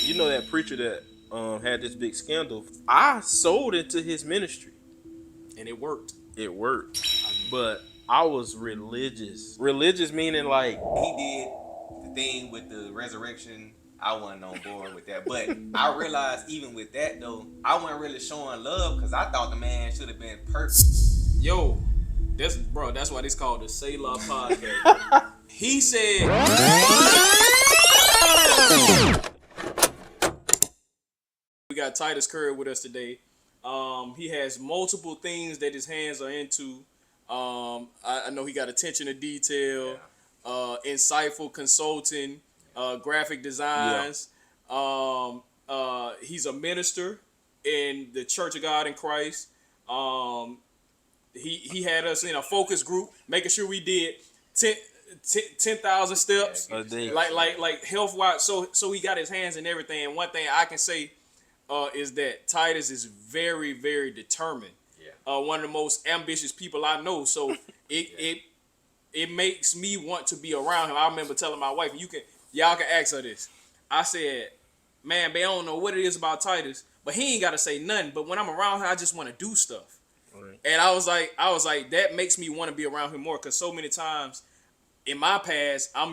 you know that preacher that had this big scandal. I sold into his ministry, and it worked. It worked, but I was religious. Religious meaning like He did the thing with the resurrection. I wasn't on board with that, but I realized even with that though, I wasn't really showing love because I thought the man should have been perfect. Yo, that's why this called the Selah Podcast. He said, we got Titus Curry with us today. He has multiple things that his hands are into. I know he got attention to detail, insightful consulting, graphic designs. He's a minister in the Church of God in Christ. He had us in a focus group, making sure we did 10,000 steps, like health wise. So he got his hands in everything. And one thing I can say is that Titus is very, very determined. One of the most ambitious people I know. So it makes me want to be around him. I remember telling my wife, y'all can ask her this. I said, man, I don't know what it is about Titus, but he ain't got to say nothing. But when I'm around him, I just want to do stuff. Right. And I was like, that makes me want to be around him more, because so many times in my past, I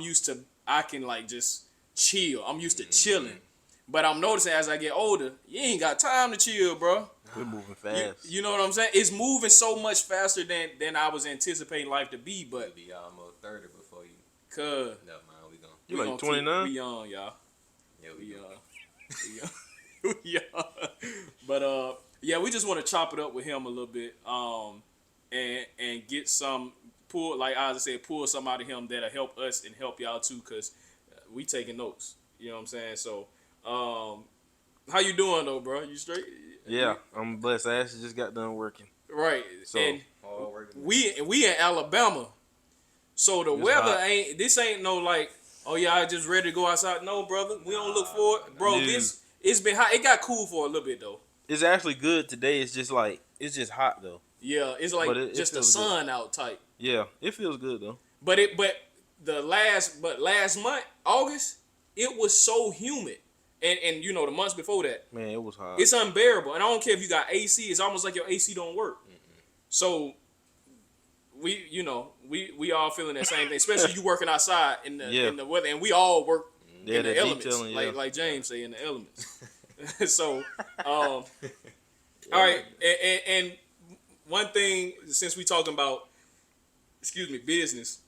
can like just chill. I'm used to chilling. But I'm noticing as I get older, you ain't got time to chill, bro. We're moving fast. You know what I'm saying? It's moving so much faster than I was anticipating life to be. But you'll be almost 30 before you. Cuz. Never mind, we gonna. You like 29? We young, y'all. Yeah, we young. We young. But yeah, we just want to chop it up with him a little bit, and get some pull some out of him that'll help us and help y'all too, cause we taking notes. You know what I'm saying? So, how you doing though, bro? You straight? Yeah, I'm blessed. I actually just got done working. Right. So and we in Alabama, so the weather hot. ain't no like, oh yeah, I just ready to go outside. No, brother, we don't look for it, bro. It's been hot. It got cool for a little bit though. It's actually good today. It's just hot though. Yeah, it's like just the sun out tight. Yeah, it feels good though. But last month, August, it was so humid. And you know, the months before that, man, it was hot. It's unbearable. And I don't care if you got AC, it's almost like your AC don't work. Mm-hmm. So we all feeling that same thing, especially you working outside in the weather, and we all work in the elements, like James say, in the elements. So all right, and one thing, since we talking about business,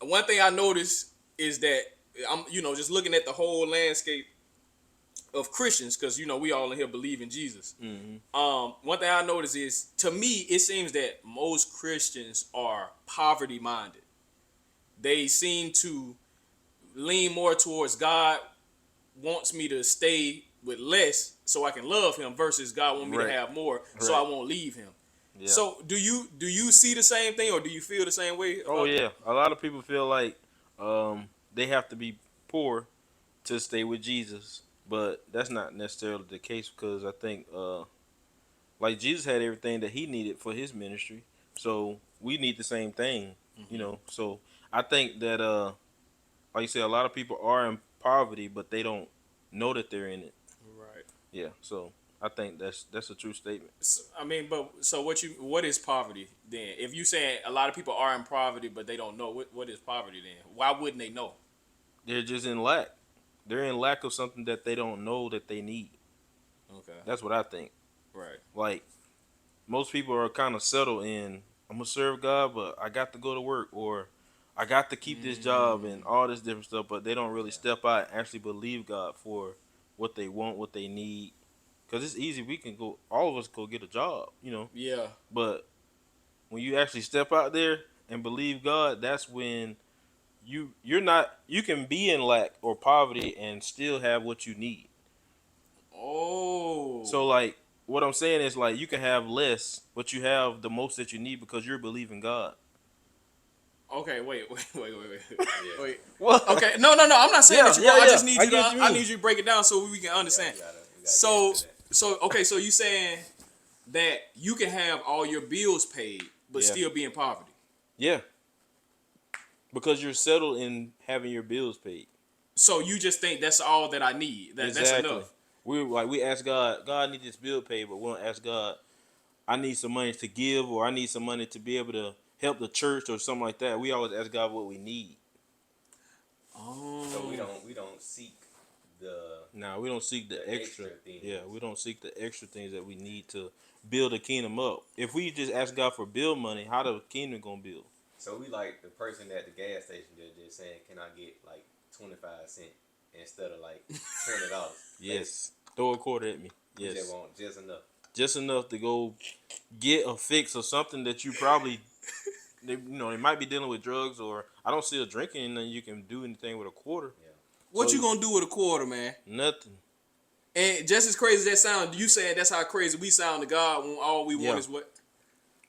one thing I noticed is that I'm just looking at the whole landscape of Christians, because we all in here believe in Jesus. Mm-hmm. One thing I noticed is, to me, it seems that most Christians are poverty minded. They seem to lean more towards God wants me to stay with less so I can love him, versus God want me to have more so I won't leave him. Yeah. So do you see the same thing, or do you feel the same way? Oh yeah, a lot of people feel like they have to be poor to stay with Jesus, but that's not necessarily the case, because I think like Jesus had everything that he needed for his ministry, so we need the same thing, So I think that like you said, a lot of people are in poverty, but they don't know that they're in it. Right. Yeah. So I think that's a true statement. So what is poverty then? If you saying a lot of people are in poverty but they don't know, what is poverty then? Why wouldn't they know? They're just in lack. They're in lack of something that they don't know that they need. Okay. That's what I think. Right. Like, most people are kind of settled in, I'm going to serve God, but I got to go to work, or I got to keep this job and all this different stuff, but they don't really step out and actually believe God for what they want, what they need. Because it's easy. All of us go get a job, Yeah. But when you actually step out there and believe God, that's when you can be in lack or poverty and still have what you need. Oh. So like, what I'm saying is, like, you can have less, but you have the most that you need because you're believing God. Okay, wait. What? Okay, no. I'm not saying that you. I just need you. I need you to break it down so we can understand. So you saying that you can have all your bills paid but still be in poverty? Yeah. Because you're settled in having your bills paid. So you just think that's all that I need. That's enough. We ask God. God need this bill paid, but we don't ask God. I need some money to give, or I need some money to be able to help the church, or something like that. We always ask God what we need. Oh. So we don't seek the. Nah, we don't seek the extra things. Yeah, we don't seek the extra things that we need to build the kingdom up. If we just ask God for bill money, how the kingdom gonna build? So we like the person at the gas station that just saying, "Can I get like 25 cents instead of like $20?" Yes, throw a quarter at me. Yes, just want just enough. Just enough to go get a fix or something that you probably, they might be dealing with drugs, or I don't see a drinking, and then you can do anything with a quarter. Yeah. What you gonna do with a quarter, man? Nothing. And just as crazy as that sound, you saying that's how crazy we sound to God when all we want is what?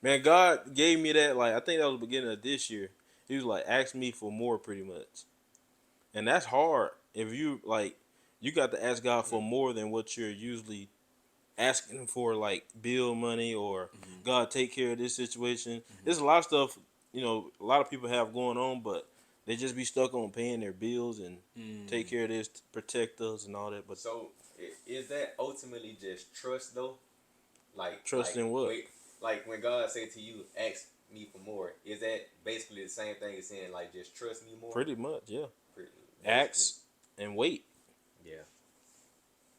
Man, God gave me that, like, I think that was the beginning of this year. He was like, ask me for more, pretty much. And that's hard. If you, like, you got to ask God for more than what you're usually asking for, like bill money, or God, take care of this situation. There's a lot of stuff, a lot of people have going on, but they just be stuck on paying their bills and take care of this, to protect us and all that. But so is that ultimately just trust though? Like trust in what? Like when God say to you, ask me for more, is that basically the same thing as saying like just trust me more? Pretty much, yeah. Ask and wait. Yeah.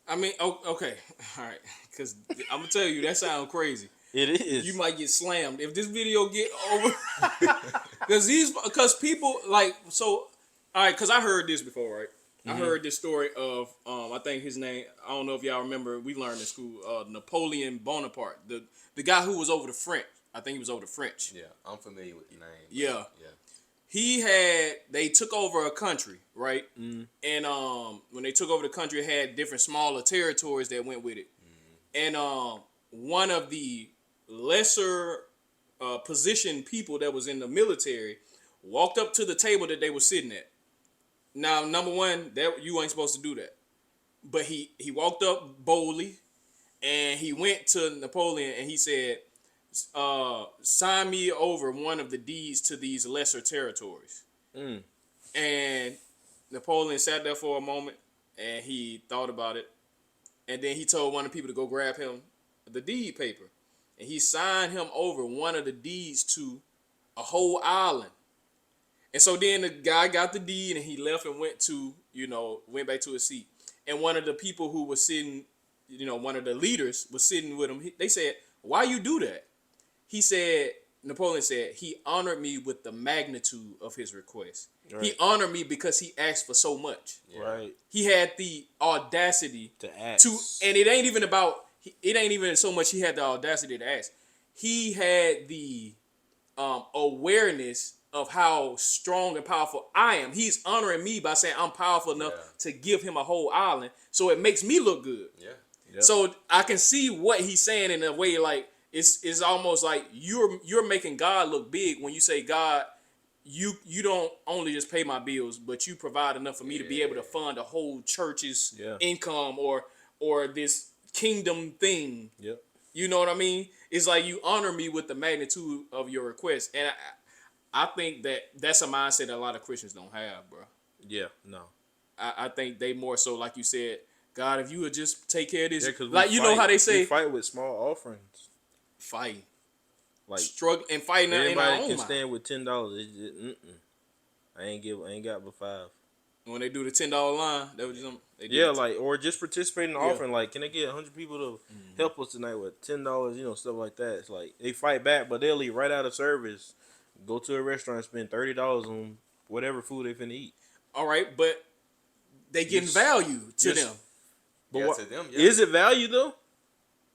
I mean, okay, all right, because I'm gonna tell you that sounds crazy. It is. You might get slammed if this video get over. Because people like so. All right, because I heard this before, right? I heard this story of I think his name. I don't know if y'all remember. We learned in school Napoleon Bonaparte, the guy who was over the French. I think he was over the French. Yeah, I'm familiar with the name. Yeah. Yeah. They took over a country, right? And when they took over the country, it had different smaller territories that went with it. And one of the lesser positioned people that was in the military walked up to the table that they were sitting at. Now, number one, that you ain't supposed to do that. But he walked up boldly, and he went to Napoleon and he said, sign me over one of the deeds to these lesser territories. And Napoleon sat there for a moment and he thought about it, and then he told one of the people to go grab him the deed paper, and he signed him over one of the deeds to a whole island. And so then the guy got the deed and he left and went back to his seat. And one of the people who was sitting, one of the leaders was sitting with him. They said, why you do that? Napoleon said, he honored me with the magnitude of his request. Right. He honored me because he asked for so much. Right. He had the audacity to ask. And it ain't even so much he had the audacity to ask. He had the awareness of how strong and powerful I am. He's honoring me by saying I'm powerful enough to give him a whole island. So it makes me look good. Yeah. Yep. So I can see what he's saying in a way like it's almost like you're making God look big when you say, God, you don't only just pay my bills, but you provide enough for me to be able to fund a whole church's income or this kingdom thing. Yep. You know what I mean? It's like you honor me with the magnitude of your request. And I think that's a mindset that a lot of Christians don't have, bro. Yeah, no. I think they more so, like you said, God, if you would just take care of this. Yeah, like, you know how they say. We fight with small offerings. Fighting. Like, struggling and fighting in our own can mind. stand with $10. I ain't got but $5. When they do the $10 line, that was they do or just participate in the offering. Like, can they get 100 people to help us tonight with $10? Stuff like that. It's like they fight back, but they'll leave right out of service, go to a restaurant, spend $30 on whatever food they finna eat. All right, but they getting value to them. But to them, is it value though?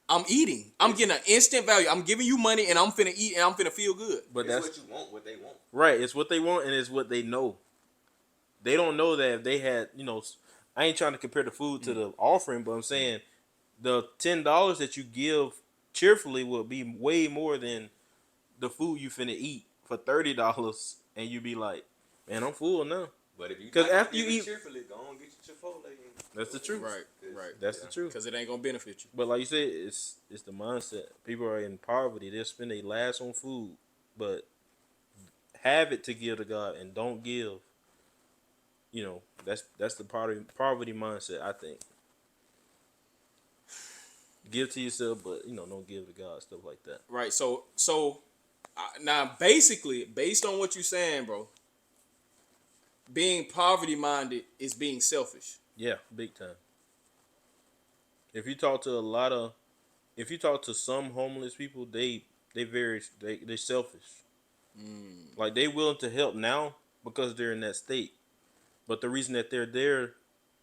I'm eating. I'm getting an instant value. I'm giving you money, and I'm finna eat, and I'm finna feel good. But that's what you want, what they want. Right. It's what they want, and it's what they know. They don't know that if they had, I ain't trying to compare the food to the offering, but I'm saying the $10 that you give cheerfully will be way more than the food you finna eat for $30, and you be like, man, I'm full now. But if you because after you eat cheerfully, go on get your Chipotle. That's the truth. Right. That's the truth. Because it ain't gonna benefit you. But like you said, it's the mindset. People are in poverty. They'll spend their last on food, but have it to give to God and don't give. that's the poverty mindset. I think give to yourself, but don't give to God, stuff like that. Right. So now basically, based on what you're saying, bro, being poverty minded is being selfish. Yeah, big time. If you talk to some homeless people, they selfish. Like they willing to help now because they're in that state, but the reason that they're there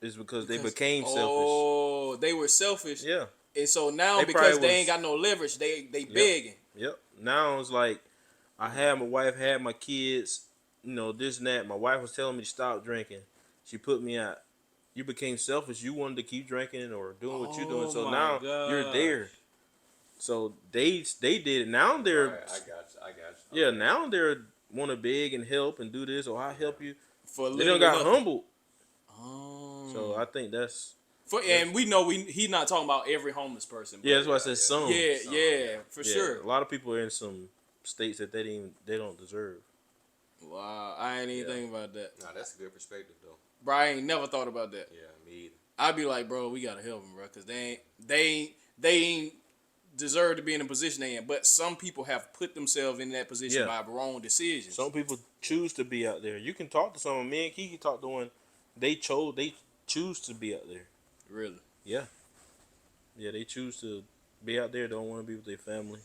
is because they became selfish. Oh, they were selfish. Yeah. And so now because they ain't got no leverage, they begging. Yep. Now it's like I had my wife, had my kids, this and that. My wife was telling me to stop drinking. She put me out. You became selfish. You wanted to keep drinking or doing what you're doing. So now you're there. So they did it. Now they're. Right, I got you. Yeah, now they're want to beg and help and do this or I help you. For they don't got humbled. Oh. So I think that's. And we know he's not talking about every homeless person. Yeah, that's why I said some. Yeah, for sure. A lot of people are in some states that they don't deserve. Wow, I ain't even think about that. Nah, that's a good perspective though. Bro, I ain't never thought about that. Yeah, me either. I'd be like, bro, we gotta help them, bro, because they ain't deserve to be in a position they in. But some people have put themselves in that position by wrong decisions. Some people choose to be out there. You can talk to someone. Me and Kiki talked to one. They choose to be out there. Really? Yeah. Yeah, they choose to be out there. Don't want to be with their family.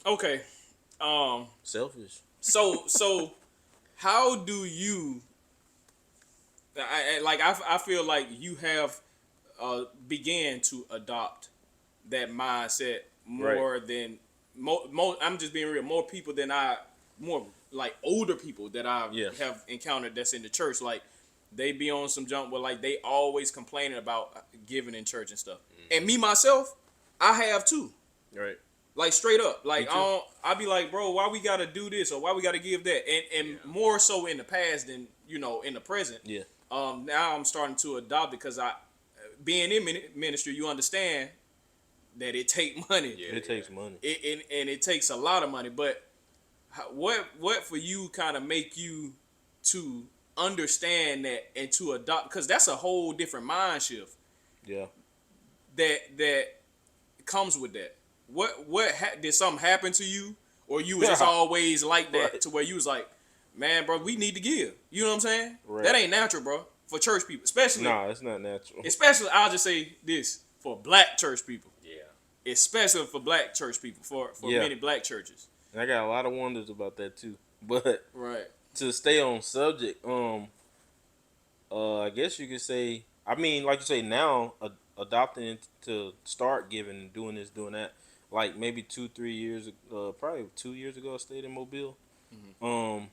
Okay. Selfish. So how do you? I feel like you have began to adopt that mindset more than I'm just being real. More people than more like older people that I have encountered that's in the church. Like they be on some jump where like they always complaining about giving in church and stuff. And me myself, I have too. Right. Like straight up, like I be like, bro, why we gotta do this or why we gotta give that, and more so in the past than in the present. Yeah. Now I'm starting to adopt it because being in ministry, you understand that it take money. Yeah, it takes money. And it takes a lot of money. But what for you kind of make you to understand that and to adopt, because that's a whole different mind shift. Yeah. That comes with that. Did something happen to you, or you was just always like that to where you was like, man, bro, we need to give. You know what I'm saying? Right. That ain't natural, bro, for church people, especially. Nah, it's not natural. Especially, I'll just say this for black church people. Yeah. Especially for black church people, for many black churches. And I got a lot of wonders about that too. But to stay on subject, I guess you could say, I mean, like you say now, adopting it to start giving and doing this, doing that. Like maybe 2-3 years, probably 2 years ago, I stayed in Mobile. Mm-hmm.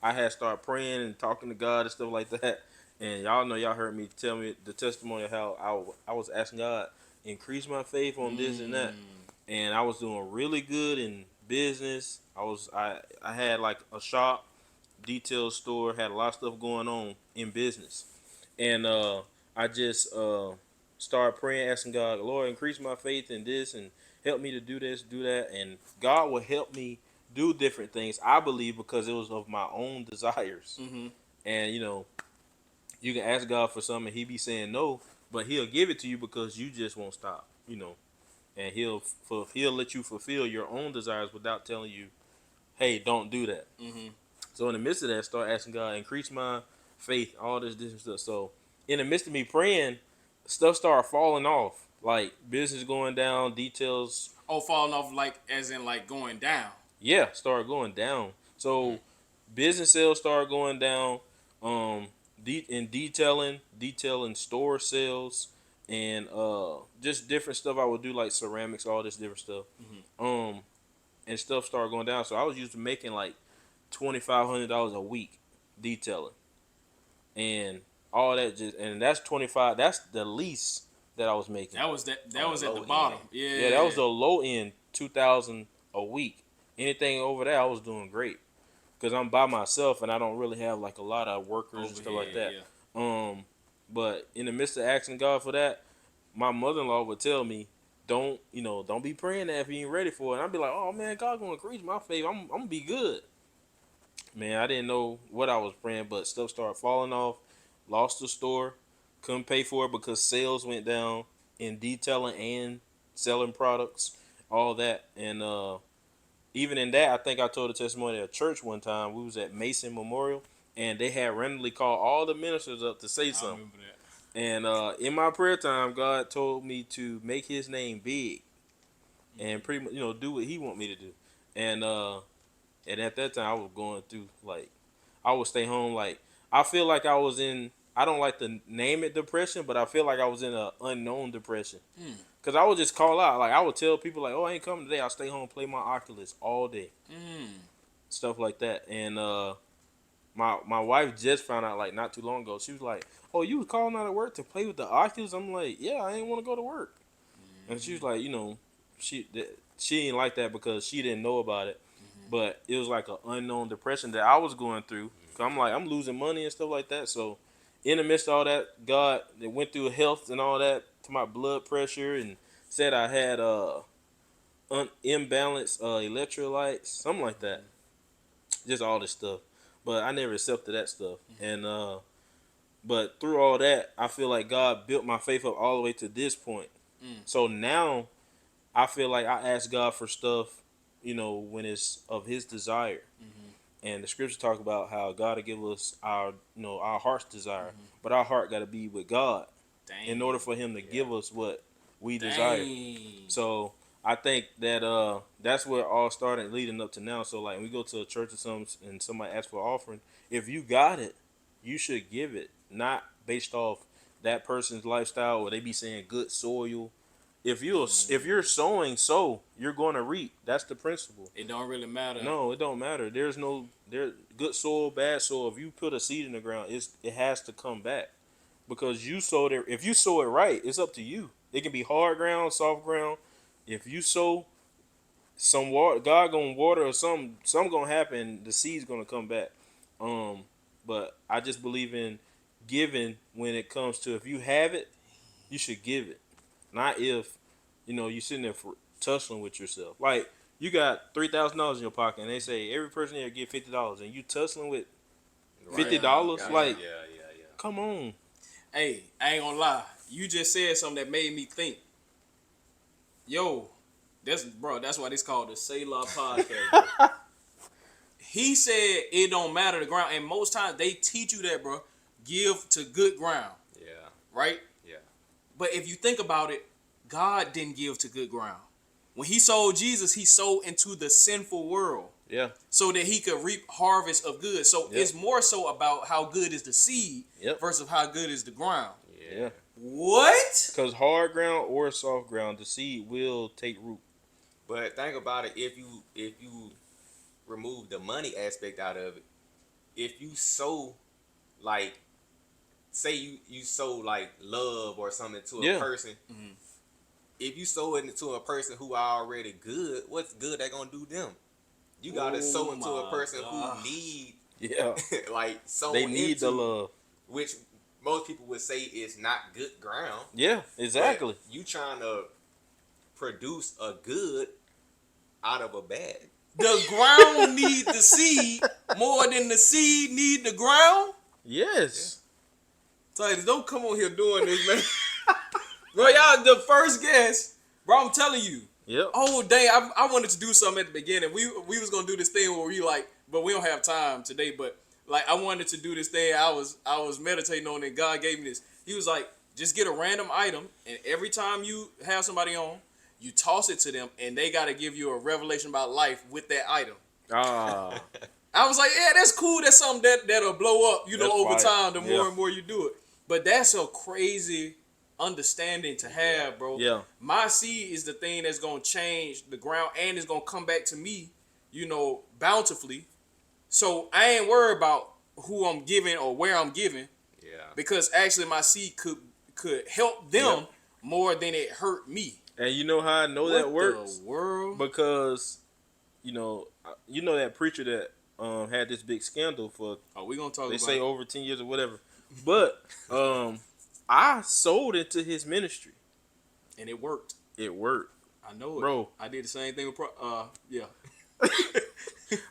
I had started praying and talking to God and stuff like that. And y'all heard me tell me the testimony of how I was asking God, increase my faith on this and that. And I was doing really good in business. I had like a shop, detail store, had a lot of stuff going on in business. And I just started praying, asking God, Lord, increase my faith in this and help me to do this, do that. And God will help me do different things, I believe, because it was of my own desires. Mm-hmm. And, you can ask God for something, He be saying no, but He'll give it to you because you just won't stop, And He'll let you fulfill your own desires without telling you, hey, don't do that. Mm-hmm. So in the midst of that, start asking God, increase my faith, all this different stuff. So in the midst of me praying, stuff started falling off. Like business going down, details. Oh, falling off like as in like going down. Yeah, started going down. So business sales started going down. Detailing store sales and just different stuff I would do like ceramics, all this different stuff. Mm-hmm. And stuff started going down. So I was used to making like $2,500 a week detailing, and all that and that's 25. That's the least that I was making. That was at the bottom. Yeah, that was the low end, 2,000 a week. Anything over that, I was doing great because I'm by myself and I don't really have like a lot of workers and stuff like that. Yeah. But in the midst of asking God for that, my mother-in-law would tell me, don't be praying that if you ain't ready for it. And I'd be like, oh man, God gonna increase my faith. I'm gonna be good. Man, I didn't know what I was praying, but stuff started falling off. Lost the store, couldn't pay for it because sales went down in detailing and selling products, all that. And even in that, I think I told a testimony at church one time. We was at Mason Memorial, and they had randomly called all the ministers up to say I something. remember that. And in my prayer time, God told me to make His name big, and pretty much, do what He want me to do. And at that time, I was going through like, I would stay home. Like, I feel like I was in. I don't like to name it depression, but I feel like I was in an unknown depression. Cause I would just call out. Like, I would tell people like, "Oh, I ain't coming today. I'll stay home, play my Oculus all day." Stuff like that. And my wife just found out like not too long ago. She was like, "Oh, you was calling out of work to play with the Oculus?" I'm like, "Yeah, I ain't want to go to work." And she was like, she didn't like that because she didn't know about it, but it was like an unknown depression that I was going through. Cause I'm like, I'm losing money and stuff like that. So in the midst of all that, God went through health and all that to my blood pressure and said I had imbalanced electrolytes, something like that. Just all this stuff. But I never accepted that stuff. And but through all that, I feel like God built my faith up all the way to this point. So now I feel like I ask God for stuff, when it's of His desire. And the scriptures talk about how God will give us our heart's desire, but our heart got to be with God in order for Him to give us what we desire. So I think that that's where it all started leading up to now. So like when we go to a church or something and somebody asks for an offering, if you got it, you should give it, not based off that person's lifestyle or they be saying good soil. If you're sowing, you're going to reap. That's the principle. It don't really matter. No, it don't matter. There's good soil, bad soil. If you put a seed in the ground, it has to come back because you sowed it. If you sow it right, it's up to you. It can be hard ground, soft ground. If you sow some water, God gonna water or something gonna happen. The seed's gonna come back. But I just believe in giving when it comes to if you have it, you should give it. Not if, you sitting there tussling with yourself. Like, you got $3,000 in your pocket, and they say every person here get $50, and you tussling with $50. Right. Yeah. Come on. Hey, I ain't gonna lie. You just said something that made me think. Yo, that's why this called the Selah Podcast. He said it don't matter the ground, and most times they teach you that, bro. Give to good ground. Yeah. Right? Yeah. But if you think about it, God didn't give to good ground. When He sold Jesus, He sold into the sinful world. Yeah. So that He could reap harvest of good. So it's more so about how good is the seed versus how good is the ground. Yeah. What? Because hard ground or soft ground, the seed will take root. But think about it. If you remove the money aspect out of it, if you sow, like, say you sow like love or something to a person, if you sow it into a person who are already good, what's good that gonna do them? You gotta sow into a person who need, like, someone they need the love, which most people would say is not good ground. Yeah, exactly. But you trying to produce a good out of a bad. The ground need the seed more than the seed need the ground? Yes. Titus, don't come on here doing this, man. Bro, y'all the first guest. Bro, I'm telling you. Yep. Oh, dang, I wanted to do something at the beginning. We was going to do this thing where we like, but we don't have time today, but like I wanted to do this thing. I was meditating on it. God gave me this. He was like, just get a random item, and every time you have somebody on, you toss it to them, and they got to give you a revelation about life with that item. Ah. I was like, yeah, that's cool. That's something that'll blow up, over fire. time, the more and more you do it. But that's a crazy understanding to have, bro. Yeah. My seed is the thing that's going to change the ground, and it's going to come back to me, bountifully. So I ain't worried about who I'm giving or where I'm giving. Yeah. Because actually my seed could help them more than it hurt me. And you know how I know that works? What the world? Because, that preacher that had this big scandal for, we gonna talk they about say it. over 10 years or whatever. But I sold into his ministry. And it worked. It worked. I know it. Bro. I did the same thing with, yeah.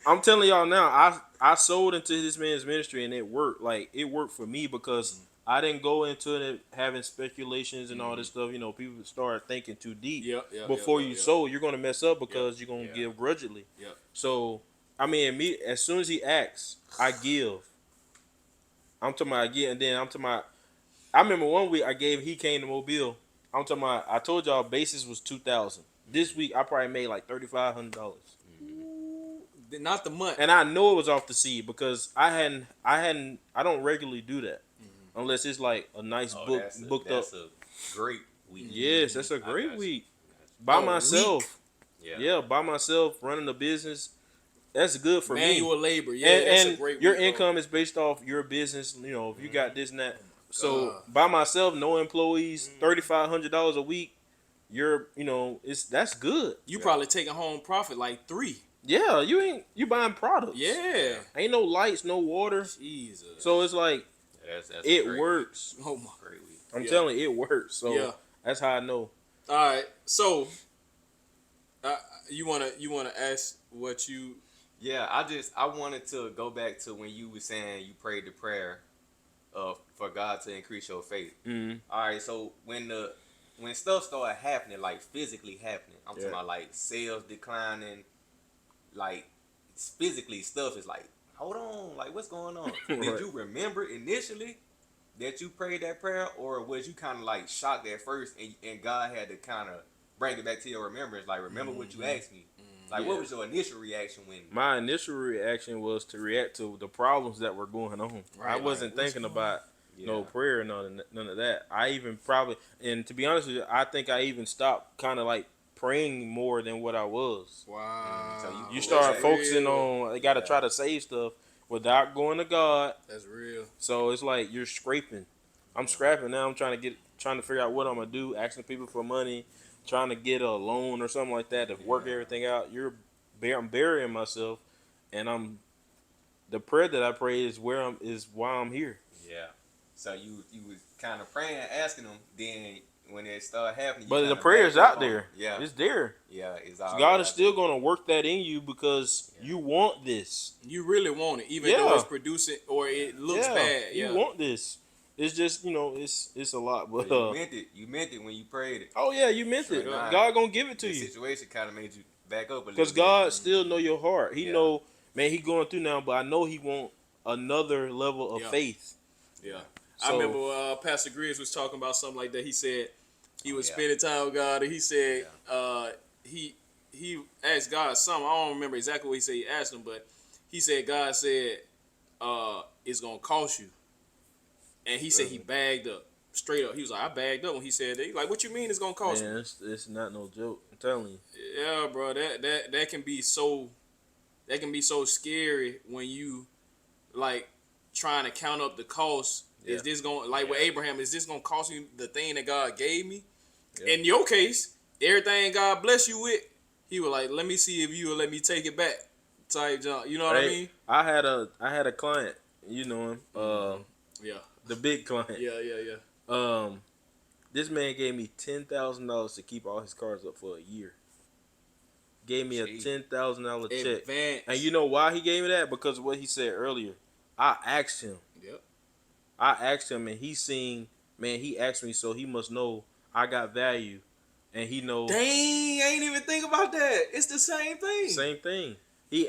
I'm telling y'all now, I sold into this man's ministry and it worked. Like it worked for me because I didn't go into it having speculations and all this stuff. You know, people start thinking too deep. Before you sold, you're gonna mess up because you're gonna give grudgingly. So I mean, me as soon as he asks, I give. I'm talking about I give, and then I'm talking about. I remember one week I gave. He came to Mobile. I'm talking about. I told y'all basis was $2,000. This week I probably made like $3,500. Not the month. And I know it was off the seed because I don't regularly do that unless it's like a nice booked up. That's a great week. Yes, that's a great week. By myself. Yeah, by myself running a business. That's good for Manual me. labor. Yeah, and, that's and a great your week, income is based off your business. You know, if you got this and that. So by myself, no employees, $3,500 a week. That's good. You probably taking home profit like 3. Yeah, you buying products. Yeah. Ain't no lights, no water. Jesus. So it's like that's it works. Week. Oh my great week. I'm telling you, it works. So that's how I know. All right. So you wanna ask what you? Yeah, I wanted to go back to when you were saying you prayed the prayer, for God to increase your faith. Mm-hmm. All right, so when stuff started happening, like physically happening, I'm talking about like sales declining, like physically stuff is like, hold on, like what's going on? Right. Did you remember initially that you prayed that prayer, or was you kind of like shocked at first and God had to kind of bring it back to your remembrance? Like, remember what you asked me? Like, what was your initial reaction when? My initial reaction was to react to the problems that were going on. Right, I wasn't thinking about no prayer, none of that. I even and to be honest with you, I think I even stopped kind of like praying more than what I was. Wow. So you start focusing on, I got to try to save stuff without going to God. That's real. So it's like you're scraping. I'm scrapping now. I'm trying to figure out what I'm going to do, asking people for money, trying to get a loan or something like that to work everything out. I'm burying myself, and the prayer that I pray is why I'm here. Yeah. So you was kind of praying, asking them. Then when it started happening, but the prayer's out there. Yeah, it's there. Yeah, it's out. God is still going to work that in you because you want this. You really want it, even though it's producing or it looks bad. You want this. It's just it's a lot, but you meant it. You meant it when you prayed it. Oh yeah, you meant it. God gonna give it to you. The situation kind of made you back up a little. Because God still know your heart. He know, man, he going through now, but I know he want another level of faith. Yeah. So, I remember Pastor Griggs was talking about something like that. He said he was spending time with God, and he said he asked God something. I don't remember exactly what he said. He asked him, but he said God said it's gonna cost you, and he said he bagged up straight up. He was like, I bagged up when he said that. He like, what you mean it's gonna cost me? It's not no joke. I'm telling you. Yeah, bro. That can be so scary when you like trying to count up the cost. Is this going with Abraham? Is this going to cost you the thing that God gave me? Yeah. In your case, everything God bless you with, he was like, let me see if you will let me take it back. Type jump. You know what I mean? I had a client. You know him. The big client. Yeah. This man gave me $10,000 to keep all his cars up for a year. Gave me a $10,000 check. Advance. And you know why he gave me that? Because of what he said earlier. I asked him. Yep. I asked him, and he asked me, so he must know I got value, and he knows. Dang, I ain't even think about that. It's the same thing. Same thing.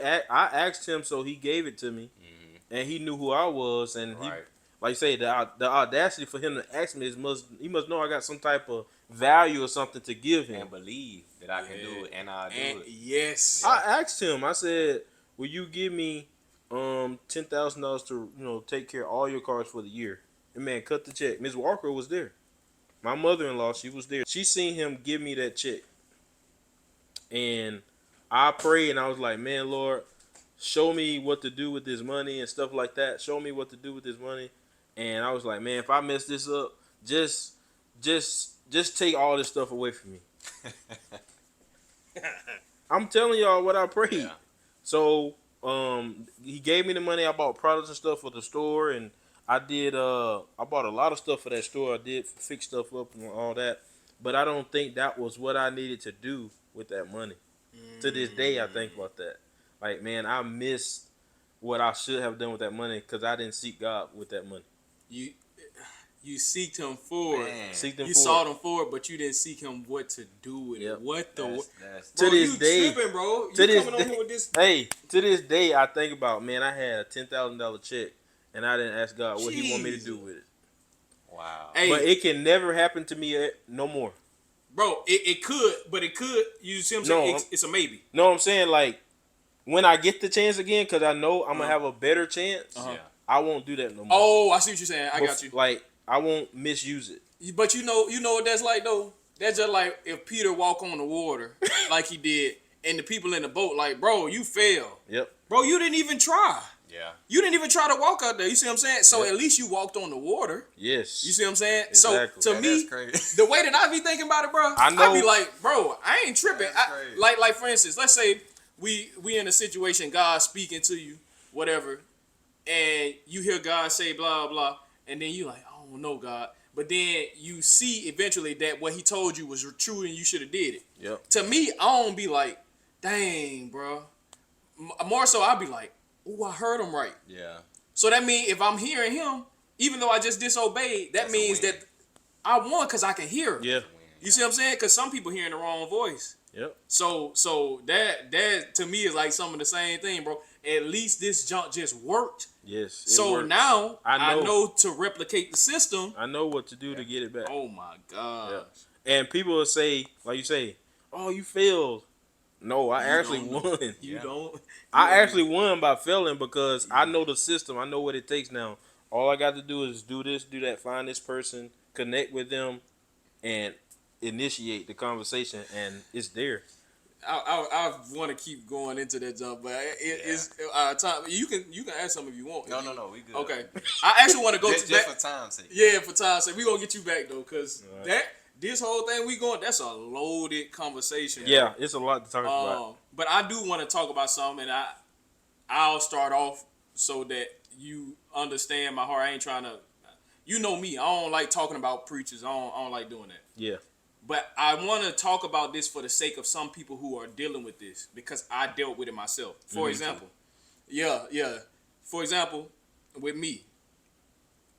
I asked him, so he gave it to me, and he knew who I was, and he, like I say, the audacity for him to ask me he must know I got some type of value or something to give him, and believe that I can do it, and I'll do it. Yes. I asked him. I said, "Will you give me $10,000 to take care of all your cars for the year?" And man, cut the check. Ms. Walker was there. My mother-in-law, she was there. She seen him give me that check, and I prayed, and I was like, "Man, Lord, show me what to do with this money and stuff like that. Show me what to do with this money." And I was like, "Man, if I mess this up, just take all this stuff away from me." I'm telling y'all what I prayed. Yeah. So he gave me the money. I bought products and stuff for the store, and I bought a lot of stuff for that store. I did fix stuff up and all that, but I don't think that was what I needed to do with that money. To this day, I think about that. like, man, I missed what I should have done with that money because I didn't seek God with that money. You seeked him for it. You for sought him for it, but you didn't seek him what to do with it. What the? That's bro, to this you day, tripping, bro. You to this coming on day, here with this? Hey, to this day, I think about, man, I had a $10,000 check, and I didn't ask God what He want me to do with it. Wow. Hey, but it can never happen to me no more. Bro, it could, but it could. You see what I'm saying? It's a maybe. No, I'm saying, like, when I get the chance again, because I know I'm going to have a better chance, I won't do that no more. Oh, I see what you're saying. I got you. Like, I won't misuse it. But you know what that's like, though? That's just like if Peter walk on the water like he did, and the people in the boat like, bro, you failed. Yep. Bro, you didn't even try. Yeah. You didn't even try to walk out there. You see what I'm saying? So at least you walked on the water. Yes. You see what I'm saying? Exactly. So to me, the way that I be thinking about it, bro, I be like, bro, I ain't tripping. Like for instance, let's say we in a situation, God speaking to you, whatever, and you hear God say blah blah, and then you like, I don't know, God. But then you see eventually that what He told you was true and you should have did it. Yep. To me, I don't be like, dang, bro. More so, I'll be like, oh, I heard him right. Yeah. So that means if I'm hearing him, even though I just disobeyed, that means that I won because I can hear him. Yeah. You see what I'm saying? Because some people hearing the wrong voice. Yep. So that to me is like some of the same thing, bro. At least this junk just worked. Yes. So works. now I know to replicate the system. I know what to do to get it back. Oh my God. Yeah. And people will say, like you say, oh, you failed. No, I actually won. You don't. I actually won by failing because I know the system. I know what it takes now. All I got to do is do this, do that, find this person, connect with them, and initiate the conversation, and it's there. I want to keep going into that jump, but it's time. You can ask some if you want. No, we good. Okay. I actually want to go just for time's sake. Yeah, for time's sake. We gonna get you back though, cause this whole thing we going. That's a loaded conversation. Yeah, it's a lot to talk about. But I do want to talk about something, and I'll start off so that you understand my heart. I ain't trying to. You know me. I don't like talking about preachers. I don't like doing that. Yeah. But I want to talk about this for the sake of some people who are dealing with this because I dealt with it myself. For example, For example, with me,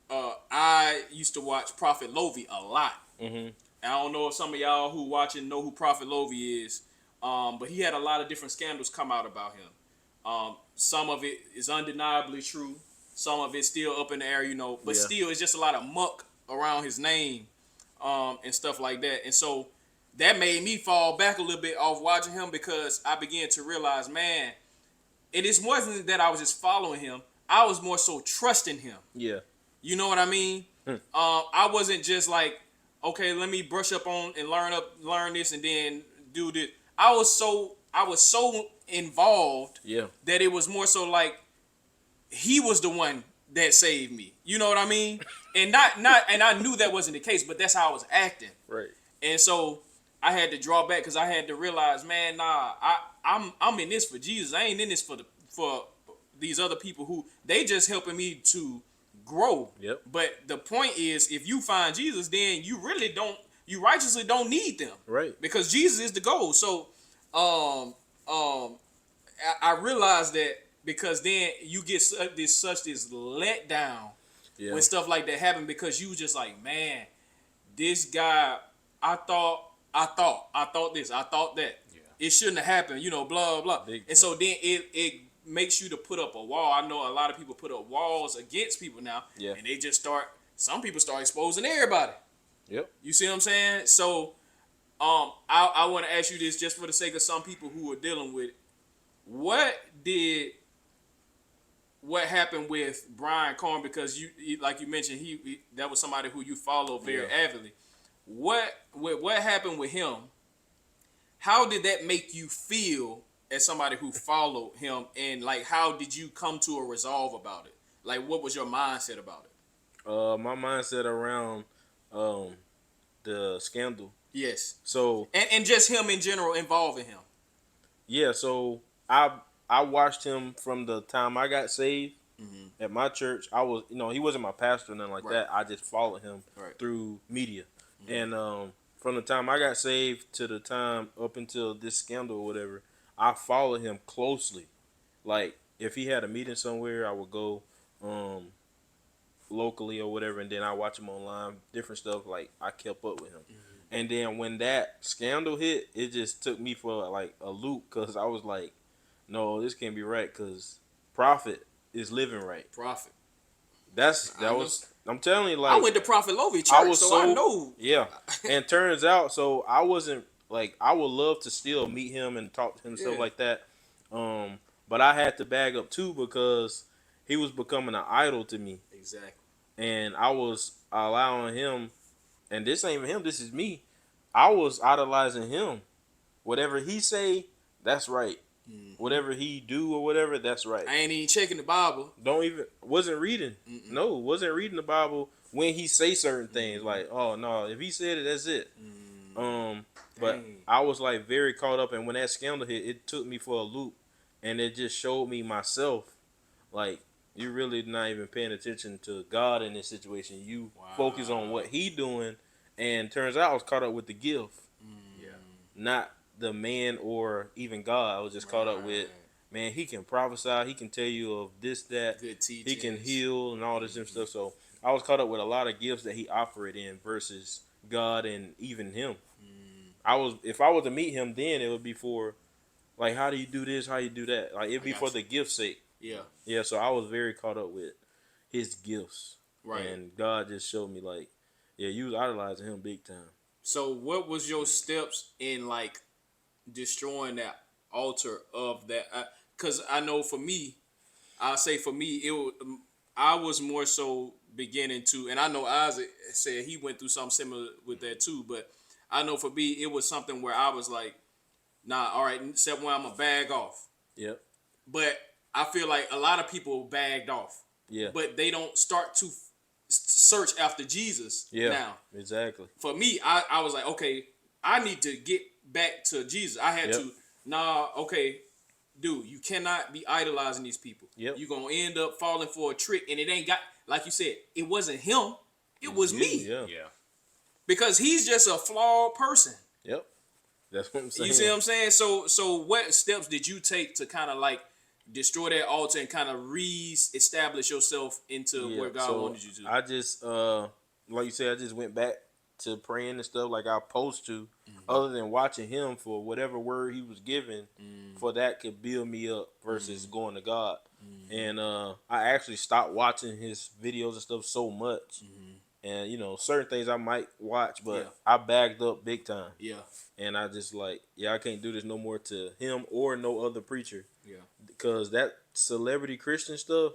I used to watch Prophet Lovey a lot. Mm-hmm. I don't know if some of y'all who watching know who Prophet Lovey is, but he had a lot of different scandals come out about him. Some of it is undeniably true. Some of it's still up in the air, but still it's just a lot of muck around his name. And stuff like that. And so that made me fall back a little bit off watching him because I began to realize, man, it wasn't that I was just following him. I was more so trusting him. Yeah. You know what I mean? I wasn't just like, okay, let me brush up on and learn this and then do this. I was so involved that it was more so like he was the one that saved me. You know what I mean? And and I knew that wasn't the case, but that's how I was acting. Right. And so I had to draw back because I had to realize, man, I'm in this for Jesus. I ain't in this for these other people who they just helping me to grow. Yep. But the point is, if you find Jesus, then you righteously don't need them. Right. Because Jesus is the goal. So I realized that because then you get this letdown when stuff like that happen because you just like, man, this guy, I thought this, I thought that. Yeah. It shouldn't have happened, blah, blah. And so then it makes you to put up a wall. I know a lot of people put up walls against people now. Yeah. And they just some people start exposing everybody. Yep. You see what I'm saying? So I want to ask you this just for the sake of some people who are dealing with it. What happened with Brian Corn? Because you like you mentioned, he that was somebody who you follow very avidly. What happened with him? How did that make you feel as somebody who followed him? And like, how did you come to a resolve about it? Like, what was your mindset about it? My mindset around the scandal. Yes. So and just him in general involving him. Yeah. So I watched him from the time I got saved at my church. I was, he wasn't my pastor or nothing like that. I just followed him through media. Mm-hmm. And from the time I got saved to the time up until this scandal or whatever, I followed him closely. Like if he had a meeting somewhere, I would go locally or whatever, and then I watch him online, different stuff. Like I kept up with him, and then when that scandal hit, it just took me for like a loop because I was like, no, this can't be right because Prophet is living right. Prophet. That was. I'm telling you, like I went to Prophet Lovey Church, I was so I know. Yeah, and turns out, so I wasn't like I would love to still meet him and talk to him and stuff like that. But I had to bag up too because he was becoming an idol to me. Exactly. And I was allowing him, and this ain't even him. This is me. I was idolizing him. Whatever he say, that's right. Whatever he do or whatever, that's right. I ain't even checking the Bible. Wasn't reading. No, wasn't reading the Bible when he say certain things. Like, oh no, if he said it, that's it. But I was like very caught up, and when that scandal hit, it took me for a loop, and it just showed me myself. Like, you're really not even paying attention to God in this situation. You focus on what he doing, and turns out I was caught up with the gift. Not the man or even God. I was just caught up with, man, he can prophesy, he can tell you of this, that, good teachings. He can heal and all this different stuff. So I was caught up with a lot of gifts that he operated in versus God and even him. If I was to meet him then, it would be for like, how do you do this, how you do that? Like it'd be for the gift's sake. Yeah, so I was very caught up with his gifts. Right. And God just showed me like, yeah, you was idolizing him big time. So what was your steps in like destroying that altar of that? Because I know for me, I was more so beginning to, and I know Isaac said he went through something similar with that too, but I know for me, it was something where I was like, nah, all right, except when I'm a bag off. Yep. But I feel like a lot of people bagged off. Yeah. But they don't start to search after Jesus now. Exactly. For me, I was like, okay, I need to get back to Jesus. I had to, dude, you cannot be idolizing these people. Yep. You're going to end up falling for a trick. And it ain't got, like you said, it wasn't him. It was me. Yeah. Because he's just a flawed person. Yep. That's what I'm saying. You see what I'm saying? So what steps did you take to kind of like destroy that altar and kind of re-establish yourself into where God wanted you to? I just, like you said, I just went back to praying and stuff like I was supposed to, other than watching him for whatever word he was given, for that could build me up versus going to God. And I actually stopped watching his videos and stuff so much. And, you know, certain things I might watch, but I bagged up big time. Yeah. And I just like, I can't do this no more to him or no other preacher. Yeah. Because that celebrity Christian stuff,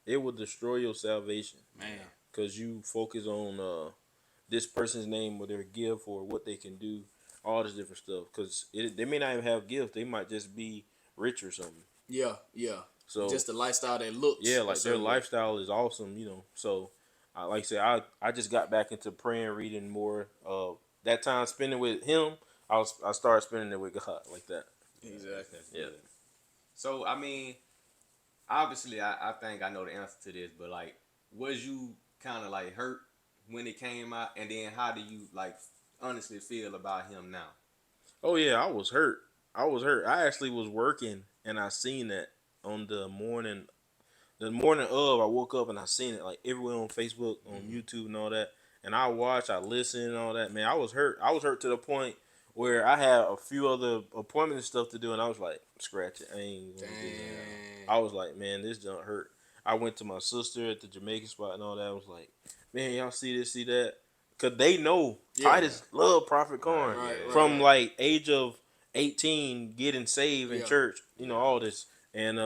it will destroy your salvation. Man. Because you focus on this person's name or their gift or what they can do, all this different stuff. Because they may not even have gifts. They might just be rich or something. Yeah. So just the lifestyle that looks. Yeah, like their lifestyle is awesome, you know. So, like I said, I just got back into praying, reading more. That time spending with him, I started spending it with God like that. Exactly. Yeah. So I mean, obviously, I think I know the answer to this, but like, was you kind of like hurt when it came out, and then how do you like honestly feel about him now? Oh yeah, I was hurt. I actually was working, and I seen that on the morning. The morning of, I woke up and I seen it like everywhere on Facebook, on YouTube, and all that. And I watched, I listened, and all that. Man, I was hurt. I was hurt to the point where I had a few other appointments and stuff to do, and I was like, scratch it. I ain't gonna do that. I was like, man, this don't hurt. I went to my sister at the Jamaican spot and all that. I was like, man, y'all see this, see that? Because they know Titus love Prophet Corn from like age of 18 getting saved in church, you know, all this. And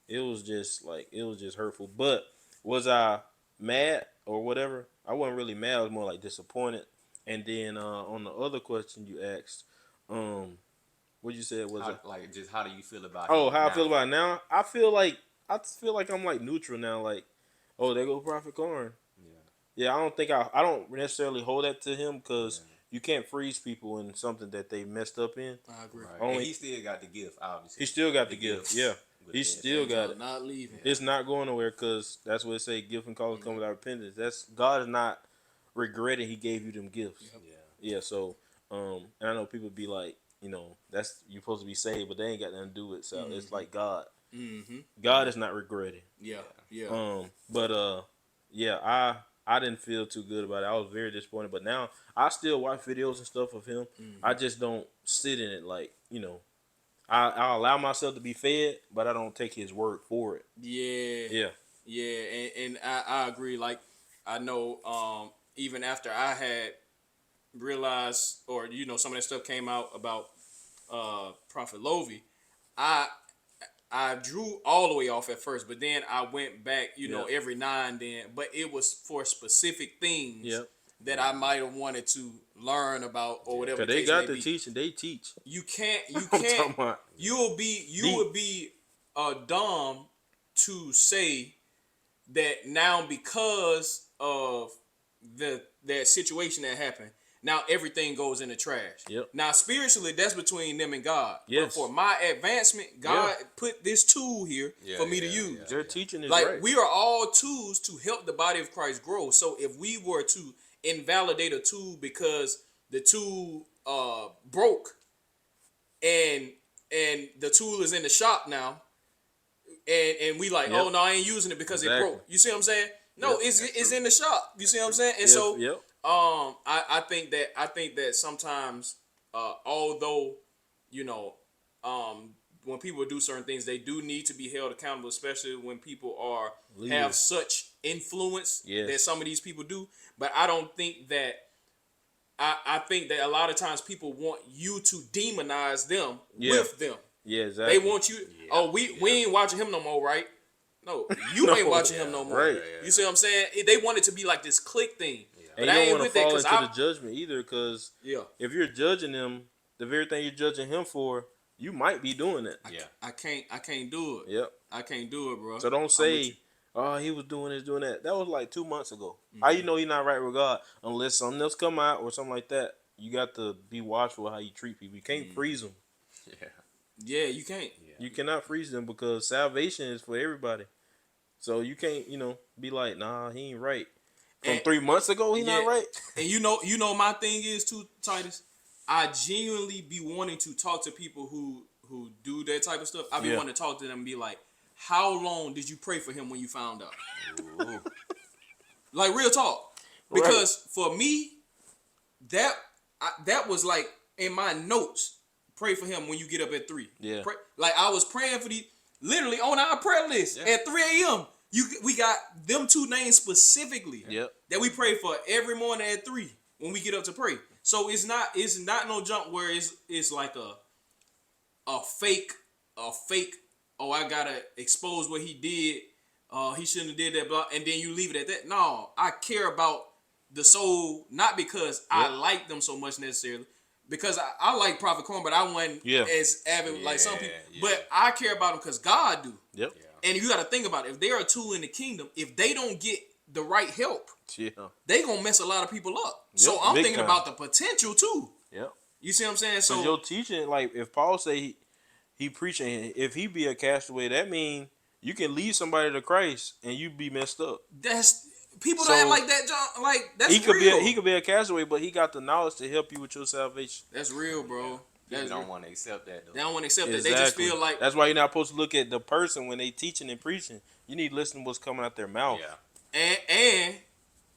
it was just hurtful. But was I mad or whatever? I wasn't really mad. I was more like disappointed. And then on the other question you asked, what you said was like just how do you feel about? Oh, how now? I feel about it now? I feel like I'm like neutral now. Like, oh, there go Prophet Corn. Yeah, I don't necessarily hold that to him because you can't freeze people in something that they messed up in. I agree. Right. And he still got the gift, obviously. He still got the gift. Yeah. He still got it. Not leaving. It's not going nowhere because that's what it say. Gift and calling come without repentance. God is not regretting He gave you them gifts. Yeah. So, and I know people be like, you know, that's you're supposed to be saved, but they ain't got nothing to do with it. So it's like God. God is not regretting. Yeah. I didn't feel too good about it. I was very disappointed. But now I still watch videos and stuff of him. I just don't sit in it like, I allow myself to be fed, but I don't take his word for it. Yeah. And I agree. Like, I know even after I had realized, or some of that stuff came out about Prophet Lovey, I drew all the way off at first, but then I went back, every now and then. But it was for specific things that I might have wanted to learn about or whatever. Cause they got the teaching. They teach. You can't. You would be dumb to say that now because of that situation that happened. Now everything goes in the trash. Yep. Now spiritually, that's between them and God. Yes. But for my advancement, God put this tool here for me to use. Their teaching is like right. We are all tools to help the body of Christ grow. So if we were to invalidate a tool because the tool broke and the tool is in the shop now, and we like, oh no, I ain't using it because it broke. You see what I'm saying? No, it's in the shop. You see what I'm saying? And I think that sometimes, although, when people do certain things, they do need to be held accountable, especially when people have such influence that some of these people do. But I don't think that. I think that a lot of times people want you to demonize them with them. Yeah, exactly. They want you. We ain't watching him no more, right? No, you ain't watching him no more. Right. You see what I'm saying? They want it to be like this click thing. And you don't want to fall into the judgment either, because if you're judging him, the very thing you're judging him for, you might be doing it. I can't do it. Yep. I can't do it, bro. So don't say, oh, he was doing this, doing that. That was like 2 months ago. How you know he's not right with God? Unless something else come out or something like that. You got to be watchful how you treat people. You can't freeze them. Yeah, you can't. You cannot freeze them, because salvation is for everybody. So you can't, be like, nah, he ain't right. From 3 months ago, he not right. And you know my thing is too, Titus. I genuinely be wanting to talk to people who do that type of stuff. I be wanting to talk to them and be like, how long did you pray for him when you found out? Like, real talk. Because for me, that was like in my notes. Pray for him when you get up at 3. Yeah. Like, I was praying for literally on our prayer list at 3 a.m. We got them 2 names specifically that we pray for every morning at 3 when we get up to pray. So it's not no jump where it's like a fake. Oh, I gotta expose what he did. He shouldn't have did that. Blah, and then you leave it at that. No, I care about the soul, not because I like them so much necessarily. Because I like Prophet Corn, but I wasn't as avid like some people. But I care about them because God do. Yep. And you got to think about it. If they're a tool in the kingdom, if they don't get the right help, they gonna mess a lot of people up. Yep, so I'm thinking about the potential too. Yep. You see what I'm saying? So your teaching, like if Paul say he preaching, if he be a castaway, that mean you can lead somebody to Christ and you be messed up. That's people don't act like that, John. Like that's he could real. He could be a castaway, but he got the knowledge to help you with your salvation. That's real, bro. They don't want to accept that, though. They don't want to accept that. They just feel like... That's why you're not supposed to look at the person when they teaching and preaching. You need to listen to what's coming out their mouth. Yeah.